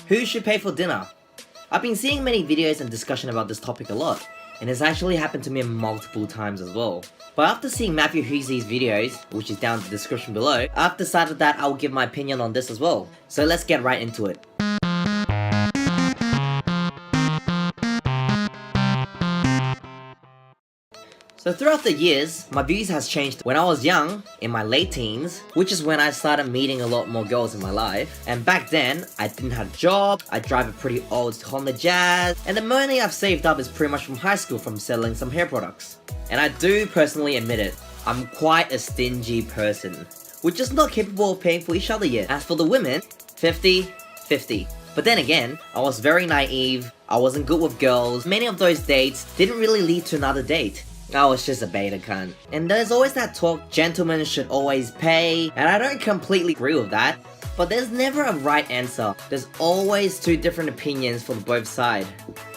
Who should pay for dinner? I've been seeing many videos and discussion about this topic a lot, and it's actually happened to me multiple times as well. But after seeing Matthew Hussey's videos, which is down in the description below, I've decided that I'll give my opinion on this as well. So let's get right into it. So throughout the years, my views has changed. When I was young, in my late teens, which is when I started meeting a lot more girls in my life, and back then, I didn't have a job, I drive a pretty old Honda Jazz, and the money I've saved up is pretty much from high school from selling some hair products. And I do personally admit it, I'm quite a stingy person. We're just not capable of paying for each other yet. As for the women, 50-50. But then again, I was very naive, I wasn't good with girls, many of those dates didn't really lead to another date. I was just a beta cunt. And there's always that talk, gentlemen should always pay, and I don't completely agree with that. But there's never a right answer. There's always two different opinions for both sides.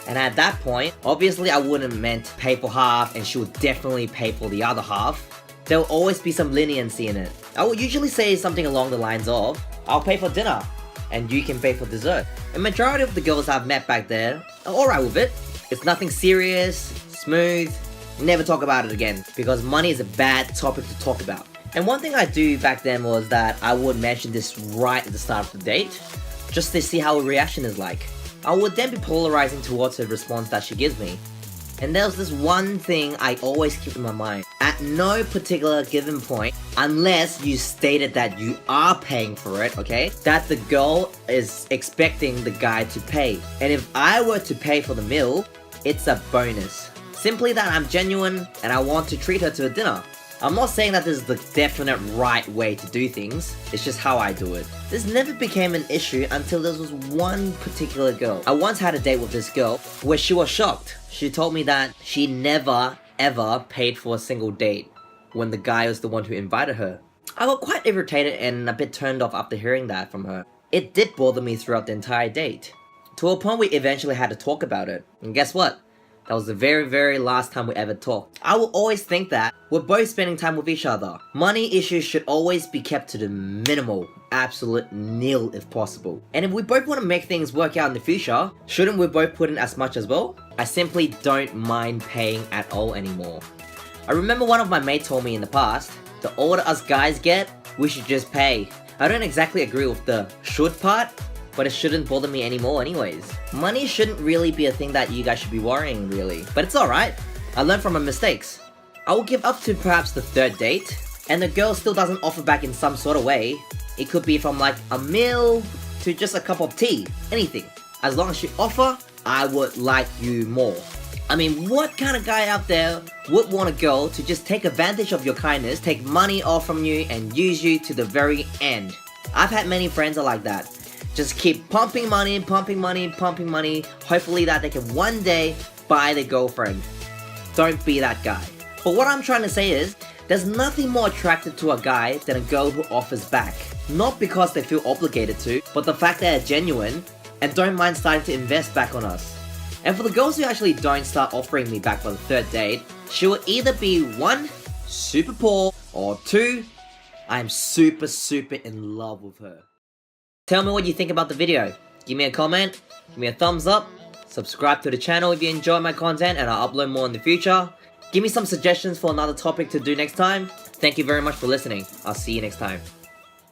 And at that point, obviously I wouldn't meant to pay for half and she would definitely pay for the other half. There will always be some leniency in it. I would usually say something along the lines of, I'll pay for dinner, and you can pay for dessert. A majority of the girls I've met back there are alright with it. It's nothing serious, smooth. Never talk about it again, because money is a bad topic to talk about. And one thing I do back then was that I would mention this right at the start of the date, just to see how her reaction is like. I would then be polarizing towards her response that she gives me. And there's this one thing I always keep in my mind. At no particular given point, unless you stated that you are paying for it, okay? That the girl is expecting the guy to pay. And if I were to pay for the meal, it's a bonus. Simply that I'm genuine and I want to treat her to a dinner. I'm not saying that this is the definite right way to do things, it's just how I do it. This never became an issue until there was one particular girl. I once had a date with this girl where she was shocked. She told me that she never ever paid for a single date when the guy was the one who invited her. I got quite irritated and a bit turned off after hearing that from her. It did bother me throughout the entire date. To a point we eventually had to talk about it. And guess what? That was the very last time we ever talked. I will always think that we're both spending time with each other. Money issues should always be kept to the minimal, absolute nil if possible. And if we both want to make things work out in the future, shouldn't we both put in as much as well? I simply don't mind paying at all anymore. I remember one of my mates told me in the past, the older us guys get, we should just pay. I don't exactly agree with the should part, but it shouldn't bother me anymore anyways. Money shouldn't really be a thing that you guys should be worrying really. But it's alright, I learned from my mistakes. I will give up to perhaps the third date, and the girl still doesn't offer back in some sort of way. It could be from like a meal, to just a cup of tea, anything. As long as you offer, I would like you more. I mean, what kind of guy out there would want a girl to just take advantage of your kindness, take money off from you, and use you to the very end? I've had many friends that are like that. Just keep pumping money, hopefully that they can one day buy their girlfriend. Don't be that guy. But what I'm trying to say is, there's nothing more attractive to a guy than a girl who offers back. Not because they feel obligated to, but the fact that they're genuine and don't mind starting to invest back on us. And for the girls who actually don't start offering me back for the third date, she will either be 1, super poor, or 2, I'm super in love with her. Tell me what you think about the video. Give me a comment, give me a thumbs up, subscribe to the channel if you enjoy my content and I'll upload more in the future. Give me some suggestions for another topic to do next time. Thank you very much for listening. I'll see you next time.